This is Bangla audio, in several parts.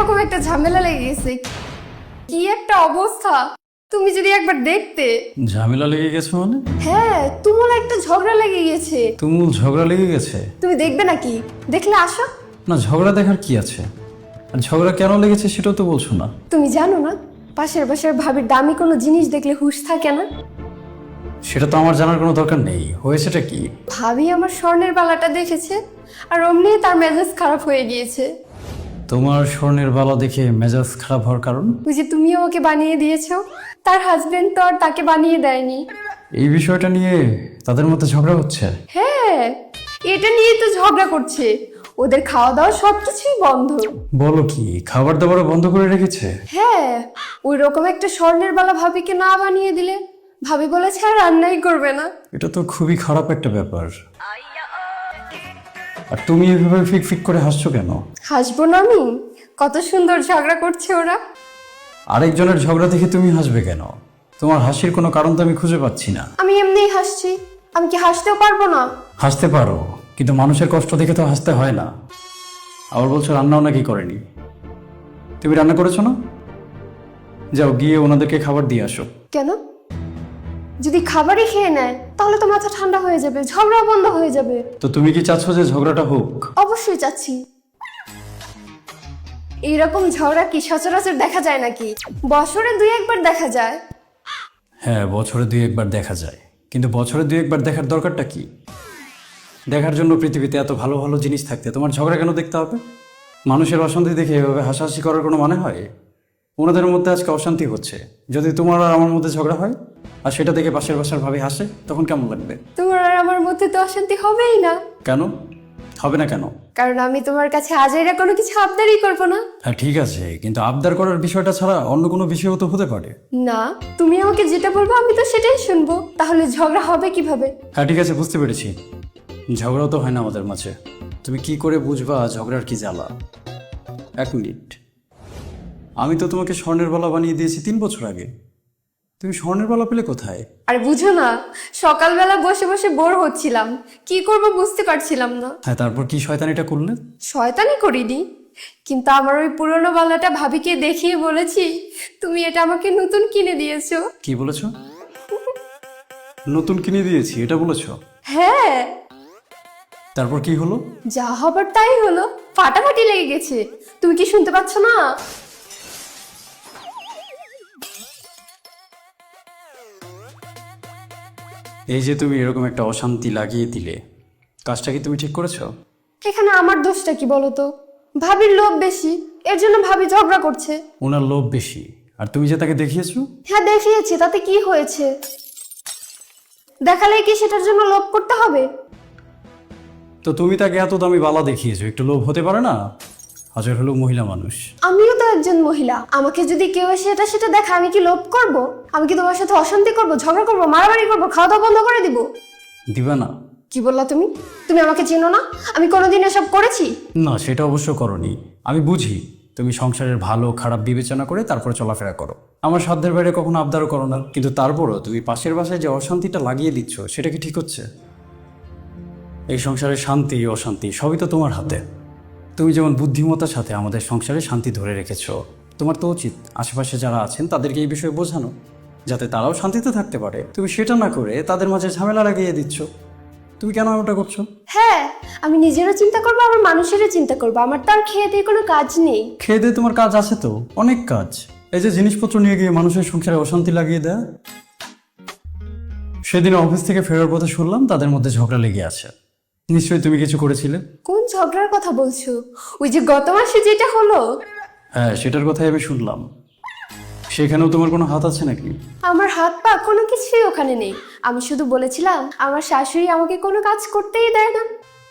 এরকম একটা ঝামেলা লেগে গেছে, কি একটা অবস্থা। তুমি যদি একবার দেখতে। ঝামেলা লেগে গেছে মানে? হ্যাঁ, তুমুল একটা ঝগড়া লেগে গেছে। তুমুল ঝগড়া লেগে গেছে? তুমি দেখবে নাকি? দেখলে আসো। না, ঝগড়া দেখার কি আছে? আর ঝগড়া কেন লেগেছে সেটাও তো বলছো না। তুমি জানো না পাশের বাসার ভাবির দামি কোনো জিনিস দেখলে হুঁশ থাকে না? সেটা তো আমার জানার কোনো দরকার নেই। হয়েছেটা কি? ভাবি আমার স্বর্ণের বালাটা দেখেছে আর অমনি তার মেজাজ খারাপ হয়ে গিয়েছে। তোমার স্বর্ণের বালা দেখে মেজাজ খারাপ হওয়ার কারণ? ওই যে তুমিও ওকে বানিয়ে দিয়েছো, তার হাজবেন্ড তো আর তাকে বানিয়ে দেয়নি। এই বিষয়টা নিয়ে তাদের মধ্যে ঝগড়া হচ্ছে? হ্যাঁ, এটা নিয়ে তো ঝগড়া করছে। ওদের খাওয়া দাওয়া সবকিছুই বন্ধ। বলো কি, খাবার দাবারও বন্ধ করে রেখেছে? হ্যাঁ, ওই রকম একটা স্বর্ণের বালা ভাবিকে না বানিয়ে দিলে ভাবি বলেছে আর রান্নাই করবে না। এটা তো খুবই খারাপ একটা ব্যাপার। আর তুমি এভাবে ফিক ফিক করে হাসছো কেন? হাসবো না আমি? কত সুন্দর ঝগড়া করছে ওরা। আরেকজনের ঝগড়া দেখে তুমি হাসবে কেন? তোমার হাসির কোনো কারণ তো আমি খুঁজে পাচ্ছি না। আমি এমনিই হাসছি, আমি কি হাসতেও পারবো না? হাসতে পারো, কিন্তু মানুষের কষ্ট দেখে তো হাসতে হয় না। আবার বলছো রান্নাও নাকি করেনি। তুমি রান্না করেছো না? যাও গিয়ে ওনাদেরকে খাবার দিয়ে আসো। কেন? যদি খাবারই খেয়ে নেয় তাহলে তো মাথা ঠান্ডা হয়ে যাবে, ঝগড়া বন্ধ হয়ে যাবে। তো তুমি কি চাচ্ছ যে ঝগড়াটা হোক? অবশ্যই চাচ্ছি। এইরকম ঝগড়া কি সচরাচর দেখা যায় নাকি? বছরে 2-1বার দেখা যায়। হ্যাঁ, বছরে 2-1বার দেখা যায়, কিন্তু বছরে 2-1বার দেখার দরকারটা কি? দেখার জন্য পৃথিবীতে এত ভালো ভালো জিনিস থাকতে তোমার ঝগড়া কেন দেখতে হবে? মানুষের অশান্তি দেখে এভাবে হাসাহাসি করার কোনো মানে হয়? ওনাদের মধ্যে আজকে অশান্তি হচ্ছে, যদি তোমার আর আমার মধ্যে ঝগড়া হয় আর সেটা দেখে পাশের বাসার ভাবে হাসে, তখন কেমন লাগবে? তোমার আর আমার মধ্যে তো অশান্তি হবেই না। কেন হবে না? কেন? কারণ আমি তোমার কাছে আজাইরা কোনো কিছু আবদারই করবো না। হ্যাঁ ঠিক আছে, কিন্তু আবদার করার বিষয়টা ছাড়া অন্য কোনো বিষয়ও তো হতে পারে। না, তুমি আমাকে যেটা বলবো আমি তো সেটাই শুনবো, তাহলে ঝগড়া হবে কিভাবে? হ্যাঁ ঠিক আছে, বুঝতে পেরেছি। ঝগড়াও তো হয় না আমাদের মাঝে। তুমি কি করে বুঝবা ঝগড়ার কি জ্বালা? 1 মিনিট, আমি তো তোমাকে স্বর্ণের বালা বানিয়ে দিয়েছি 3 বছর আগে। তুমি স্বর্ণের বালা পেলে কোথায়? আর বুঝো না, সকালবেলা বসে বসে বোর হচ্ছিলাম, কি করব বুঝতে পারছিলাম না। হ্যাঁ, তারপর কি শয়তানিটা করলে? শয়তানি করিনি, কিন্তু আমার ওই পুরনো বালাটা ভাবিকে দেখিয়ে বলেছি তুমি এটা আমাকে নতুন কিনে দিয়েছো। কি বলেছো? নতুন কিনে দিয়েছি এটা বলেছো? হ্যাঁ। তারপর কি হলো? যা হবার তাই হলো, ফাটাফাটি লেগে গেছে। তুমি কি শুনতে পাচ্ছ না? এই যে তুমি এরকম একটা অশান্তি লাগিয়ে দিলে, কাজটা কি তুমি ঠিক করেছো? এখানে আমার দোষটা কি বলো তো? ভাবির লোভ বেশি, এর জন্য ভাবি ঝগড়া করছে। ওনার লোভ বেশি, আর তুমি যে তাকে দেখিয়েছো। হ্যাঁ দেখিয়েছি, তাতে কি হয়েছে? দেখালে কি সেটার জন্য লোভ করতে হবে? তো তুমি তাকে এত দামি বালা দেখিয়েছো, একটু লোভ হতে পারে না? হাজার হলো মহিলা মানুষ। আমিও তো একজন মহিলা, আমাকে যদি কেউ এসে এটা সেটা দেখা আমি কি লোভ করব? আমি কি তোমার সাথে অশান্তি করব, ঝগড়া করব, মারামারি করব, খাওয়া দাওয়া বন্ধ করে দিব? দিবা না? কি বললা তুমি? তুমি আমাকে চেনো না? আমি কোনোদিন এসব করেছি? না, সেটা অবশ্য করনি। আমি বুঝি তুমি সংসারের ভালো খারাপ বিবেচনা করে তারপরে চলাফেরা করো। আমার সাধ্যের বাইরে কখনো আবদারও করো না, কিন্তু তারপরও তুমি পাশের বাসায় যে অশান্তিটা লাগিয়ে দিচ্ছ, সেটা কি ঠিক হচ্ছে? এই সংসারের শান্তি অশান্তি সবই তো তোমার হাতে। তুমি যেমন বুদ্ধিমত্তার সাথে আমাদের সংসারে শান্তি ধরে রেখেছো, তোমার তো উচিত আশেপাশে যারা আছেন তাদেরকে এই বিষয়ে বোঝানো, যাতে তারাও শান্তিতে থাকতে পারে। তুমি সেটা না করে তাদের মাঝে ঝামেলা লাগিয়ে দিচ্ছ। তুমি কেন এমনটা করছো? হ্যাঁ, আমি নিজেরও চিন্তা করবো, আমার মানুষেরও চিন্তা করবো। আমার তো আর খেয়ে দিয়ে কোনো কাজ নেই। খেয়ে দিয়ে তোমার কাজ আছে তো, অনেক কাজ। এই যে জিনিসপত্র নিয়ে গিয়ে মানুষের সংসারে অশান্তি লাগিয়ে দেয়। সেদিন অফিস থেকে ফেরার পথে শুনলাম তাদের মধ্যে ঝগড়া লেগে আছে। নিশ্চয়ই তুমি কিছু করেছিলে। কোন ঝগড়ার কথা বলছো? ওই যে গত মাসে যেটা হলো? হ্যাঁ, সেটার কথাই আমি শুনলাম। সেখানেও তোমার কোনো হাত আছে নাকি? আমার হাত পা কোনো কিছুই ওখানে নেই। আমি শুধু বলেছিলাম আমার শাশুড়ি আমাকে কোনো কাজ করতেই দেয় না।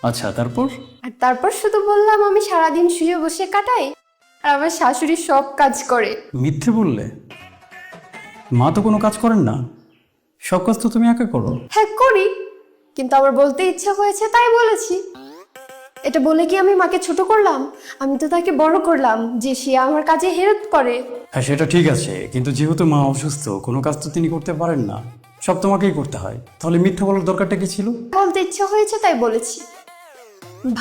আচ্ছা, তারপর? আর তারপর শুধু বললাম আমি সারাদিন শুয়ে বসে কাটাই আর আমার শাশুড়ি সব কাজ করে। মিথ্যে বললে? মা তো কোনো কাজ করেন না, সব কাজ তো তুমি একা করো। হ্যাঁ করি, কিন্তু আমার বলতে ইচ্ছা হয়েছে তাই বলেছি। এটা বলে কি আমি মাকে ছোট করলাম? আমি তো তাকে বড় করলাম যে সে আমার কাজে হেল্প করে। হ্যাঁ সেটা ঠিক আছে, কিন্তু যেহেতু মা অসুস্থ, কোনো কাজ তো তিনি করতে পারেন না, সব তোমাকেই করতে হয়। তাহলে মিথ্যা বলার দরকারটা কি ছিল? বলতে ইচ্ছা হয়েছে তাই বলেছি।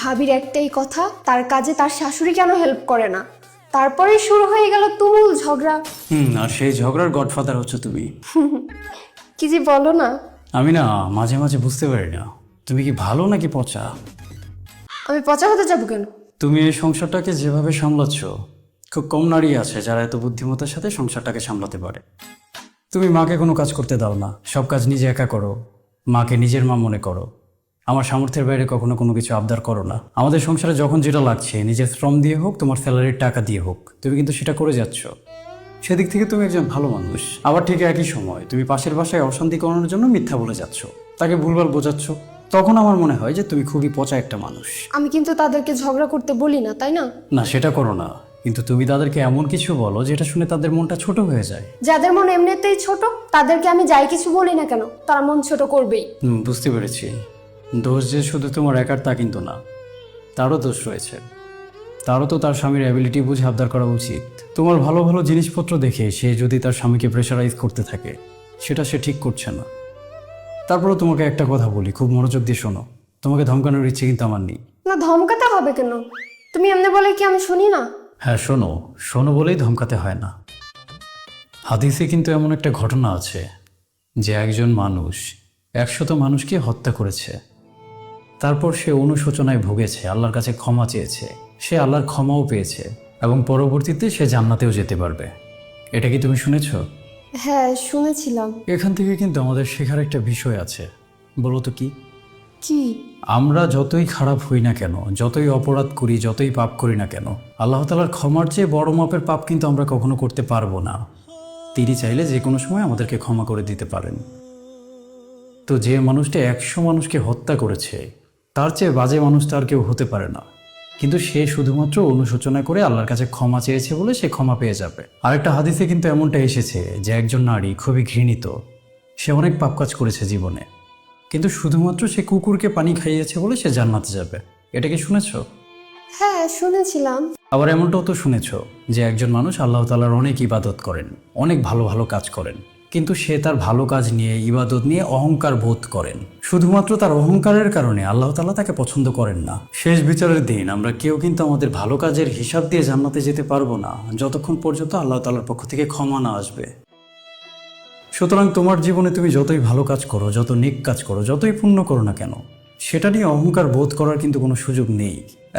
ভাবির একটাই কথা, তার কাজে তার শাশুড়ি কেন হেল্প করে না? তারপরেই শুরু হয়ে গেল তুমুল ঝগড়া। আর সেই ঝগড়ার গডফাদার হচ্ছে তুমি। কি যে বলো না। আমি না মাঝে মাঝে বুঝতে পারি না তুমি কি ভালো নাকি পচা। আমি পচা হতে যাবো কেন? তুমি এই সংসারটাকে যেভাবে সামলাচ্ছ, খুব কম নারী আছে যারা এত বুদ্ধিমত্তার সাথে সংসারটাকে সামলাতে পারে। তুমি মাকে কোনো কাজ করতে দাও না, সব কাজ নিজে একা করো, মাকে নিজের মা মনে করো। আমার সামর্থ্যের বাইরে কখনো কোনো কিছু আবদার করো না। আমাদের সংসারে যখন যেটা লাগছে, নিজের শ্রম দিয়ে হোক, তোমার স্যালারির টাকা দিয়ে হোক, তুমি কিন্তু সেটা করে যাচ্ছ। সেদিক থেকে তুমি একজন ভালো মানুষ। আবার ঠিক একই সময় তুমি পাশের বাসায় অশান্তি করানোর জন্য মিথ্যা বলে যাচ্ছ, তাকে ভুলভাল বোঝাচ্ছ। তখন আমার মনে হয় যে তুমি খুবই পচা একটা মানুষ। আমি কিন্তু তাদেরকে ঝগড়া করতে বলি না, তাই না? না, সেটা করো না, কিন্তু তুমি তাদেরকে এমন কিছু বলো যেটা শুনে তাদের মনটা ছোট হয়ে যায়। যাদের মন এমনিতেই ছোট, তাদেরকে আমি যাই কিছু বলি না কেন, তারা মন ছোট করবেই। বুঝতে পেরেছি। দোষ যে শুধু তোমার একার তা কিন্তু না, তারও দোষ রয়েছে। তারও তো তার স্বামীর অ্যাবিলিটি বুঝে আবদার করা উচিত। তোমার ভালো ভালো জিনিসপত্র দেখে সে যদি তার স্বামীকে প্রেশারাইজ করতে থাকে, সেটা সে ঠিক করছে না। তারপরেও তোমাকে একটা কথা বলি, খুব মনোযোগ দিয়ে শোনো। তোমাকে ধমকানোর ইচ্ছে কিন্তু আমার নেই। না, ধমকাতে হবে কেন? তুমি এমনি বলে কি আমি শুনি না? হ্যাঁ, শোনো শোনো বলেই ধমকাতে হয় না। হাদিসে কিন্তু এমন একটা ঘটনা আছে যে একজন মানুষ 100 মানুষকে হত্যা করেছে, তারপর সে অনুশোচনায় ভুগেছে, আল্লাহর কাছে ক্ষমা চেয়েছে, সে আল্লাহর ক্ষমাও পেয়েছে এবং পরবর্তীতে সে জান্নাতেও যেতে পারবে। এটা কি তুমি শুনেছ? হ্যাঁ, শুনেছিলাম। এখান থেকে কিন্তু আমাদের শেখার একটা বিষয় আছে। বলো তো কি? কি? আমরা যতই খারাপ হই না কেন, যতই অপরাধ করি, যতই পাপ করি না কেন, আল্লাহ তাআলার ক্ষমার চেয়ে বড় মাপের পাপ কিন্তু আমরা কখনো করতে পারবো না। তিনি চাইলে যে কোনো সময় আমাদেরকে ক্ষমা করে দিতে পারেন। তো যে মানুষটা 100 মানুষকে হত্যা করেছে, তার চেয়ে বাজে মানুষ তো আর কেউ হতে পারে না। কিন্তু সে শুধুমাত্র অনুশোচনা করে আল্লাহর কাছে ক্ষমা চেয়েছে বলে সে ক্ষমা পেয়ে যাবে। আরেকটা হাদিসে কিন্তু এমনটা এসেছে যে একজন নারী খুবই ঘৃণিত, সে অনেক পাপ কাজ করেছে জীবনে, কিন্তু শুধুমাত্র সে কুকুরকে পানি খাইয়েছে বলে সে জান্নাতে যাবে। এটা কি শুনেছ? হ্যাঁ, শুনেছিলাম। আবার এমনটাও তো শুনেছ যে একজন মানুষ আল্লাহ তাআলার অনেক ইবাদত করেন, অনেক ভালো ভালো কাজ করেন, কিন্তু সে তার ভালো কাজ নিয়ে, ইবাদত নিয়ে অহংকার বোধ করেন। শুধুমাত্র তার অহংকারের কারণে আল্লাহ তাআলা তাকে পছন্দ করেন না। শেষ বিচারের দিন আমরা কেউ কিন্তু আমাদের ভালো কাজের হিসাব দিয়ে জান্নাতে যেতে পারবো না, যতক্ষণ পর্যন্ত আল্লাহ তাআলার পক্ষ থেকে ক্ষমা না আসবে। সুতরাং তোমার জীবনে তুমি যতই ভালো কাজ করো, যত নেক কাজ করো, যতই পুণ্য করো না কেন, সেটা নিয়ে অহংকার বোধ করার কিন্তু কোনো সুযোগ নেই।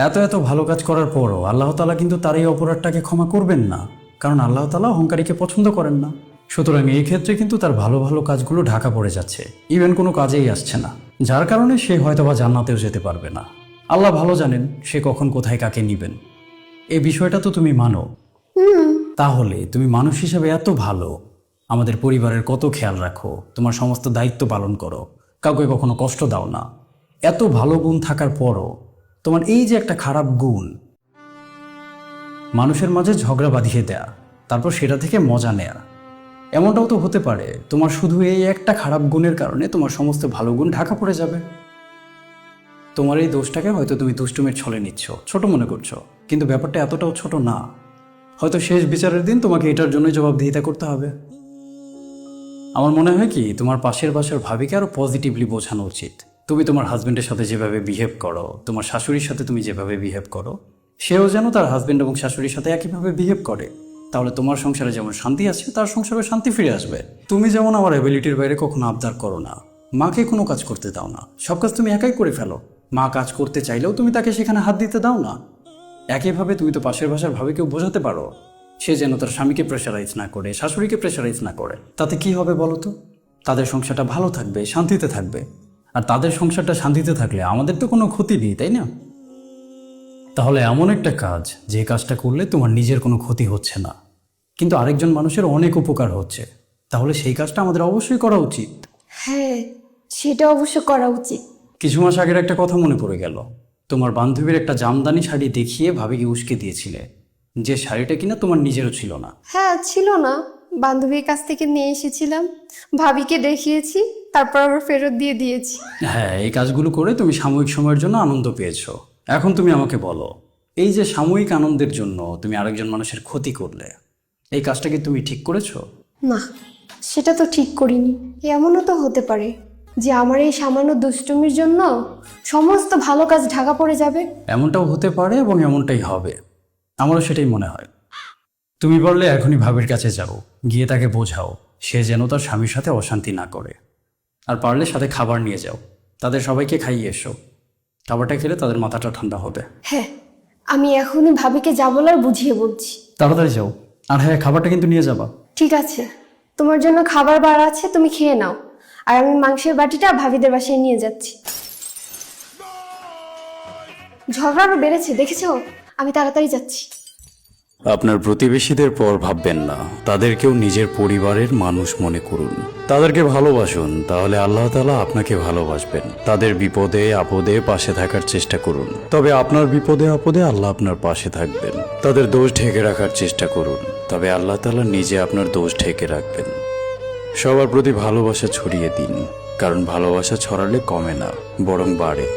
এত এত ভালো কাজ করার পরও আল্লাহ তাআলা কিন্তু তার এই অপরাধটাকে ক্ষমা করবেন না, কারণ আল্লাহ তাআলা অহংকারীকে পছন্দ করেন না। সুতরাং এই ক্ষেত্রে কিন্তু তার ভালো ভালো কাজগুলো ঢাকা পড়ে যাচ্ছে, ইভেন কোনো কাজেই আসছে না, যার কারণে সে হয়তোবা জান্নাতেও যেতে পারবে না। আল্লাহ ভালো জানেন সে কখন কোথায় কাকে নিবেন। এই বিষয়টা তো তুমি মানো। তাহলে তুমি মানুষ হিসেবে এত ভালো, আমাদের পরিবারের কত খেয়াল রাখো, তোমার সমস্ত দায়িত্ব পালন করো, কাউকে কখনো কষ্ট দাও না, এত ভালো গুণ থাকার পরও তোমার এই যে একটা খারাপ গুণ, মানুষের মাঝে ঝগড়া বাঁধিয়ে দেয়া, তারপর সেটা থেকে মজা নেয়া, এমনটাও তো হতে পারে তোমার শুধু এই একটা খারাপ গুণের কারণে তোমার সমস্ত ভালো গুণ ঢাকা পড়ে যাবে। তোমার এই দোষটাকে হয়তো তুমি দুষ্টুমির ছলে নিচ্ছ, ছোট মনে করছো, কিন্তু ব্যাপারটা এতটাও ছোট না। হয়তো শেষ বিচারের দিন তোমাকে এটার জন্যই জবাবদিহিতা করতে হবে। আমার মনে হয় কি, তোমার পাশের বাসার ভাবিকে আরো পজিটিভলি বোঝানো উচিত। তুমি তোমার হাজবেন্ডের সাথে যেভাবে বিহেভ করো, তোমার শাশুড়ির সাথে তুমি যেভাবে বিহেভ করো, সেও যেন তার হাজবেন্ড এবং শাশুড়ির সাথে একইভাবে বিহেভ করে। তাহলে তোমার সংসারে যেমন শান্তি আছে, তার সংসারে শান্তি ফিরে আসবে। তুমি যেমন আমার অ্যাবিলিটির বাইরে কখনো আবদার করো না, মাকে কোনো কাজ করতে দাও না, সব কাজ তুমি একাই করে ফেলো। মা কাজ করতে চাইলেও তুমি তাকে সেখানে হাত দিতে দাও না। একইভাবে তুমি তো পাশের বাসার ভাবিকেও বোঝাতে পারো, সে যেন তার স্বামীকে প্রেশারাইজ না করে, শাশুড়িকে প্রেশারাইজ না করে। তাতে কি হবে বলো তো? তাদের সংসারটা ভালো থাকবে, শান্তিতে থাকবে। আর তাদের সংসারটা শান্তিতে থাকলে আমাদের তো কোনো ক্ষতি নেই, তাই না? তাহলে এমন একটা কাজ, যে কাজটা করলে তোমার নিজের কোনো ক্ষতি হচ্ছে না, কিন্তু আরেকজন মানুষের অনেক উপকার হচ্ছে, তাহলে সেই কাজটা আমাদের অবশ্যই করা উচিত। হ্যাঁ, সেটা অবশ্য করা উচিত। কিছু মাস আগের একটা কথা মনে পড়ে গেল। তোমার বান্ধবীর একটা জামদানি শাড়ি দেখিয়ে ভাবিকে উস্কে দিয়েছিলে, যে শাড়িটা কিনা তোমার নিজেরও ছিল না। হ্যাঁ, ছিল না, বান্ধবীর কাছ থেকে নিয়ে এসেছিলাম, ভাবিকে দেখিয়েছি, তারপর আবার ফেরত দিয়ে দিয়েছি। হ্যাঁ, এই কাজগুলো করে তুমি সাময়িক সময়ের জন্য আনন্দ পেয়েছো। এখন তুমি আমাকে বলো, এই যে সাময়িক আনন্দের জন্য তুমি আরেকজন মানুষের ক্ষতি করলে, এই কাজটা কি তুমি ঠিক করেছো? না, সেটা তো ঠিক করিনি। এমনও তো হতে পারে যে আমার এই সামান্য দুষ্টুমির জন্য সমস্ত ভালো কাজ ঢাকা পড়ে যাবে। এমনটাও হতে পারে এবং এমনটাই হবে, আমারও সেটাই মনে হয়। তুমি পারলে এখনই ভাবির কাছে যাও, গিয়ে তাকে বোঝাও সে যেন তার স্বামীর সাথে অশান্তি না করে। আর পারলে সাথে খাবার নিয়ে যাও, তাদের সবাইকে খাইয়ে এসো। খাবারটা খেলে তাদের মাথাটা ঠান্ডা হবে। হ্যাঁ, আমি এখনই ভাবিকে যা বলার বুঝিয়ে বলছি। তাড়াতাড়ি যাও। আর হ্যাঁ, খাবারটা কিন্তু নিয়ে যাবা। ঠিক আছে, তোমার জন্য খাবার বার আছে, তুমি খেয়ে নাও। আর আমি মাংসের বাটিটা ভাবিদের বাসায় নিয়ে যাচ্ছি। ঝগড়া আরো বেড়েছে, দেখেছো? আমি তাড়াতাড়ি যাচ্ছি। আপনার প্রতিবেশীদের পর ভাববেন না, তাদেরকেও নিজের পরিবারের মানুষ মনে করুন। তাদেরকে ভালোবাসুন, তাহলে আল্লাহ তাআলা আপনাকে ভালোবাসবেন। তাদের বিপদে আপদে পাশে থাকার চেষ্টা করুন, তবে আপনার বিপদে আপদে আল্লাহ আপনার পাশে থাকবেন। তাদের দোষ ঢেকে রাখার চেষ্টা করুন, তবে আল্লাহ তাআলা নিজে আপনার দোষ ঢেকে রাখবেন। সবার প্রতি ভালোবাসা ছড়িয়ে দিন, কারণ ভালোবাসা ছড়ালে কমে না, বরং বাড়ে।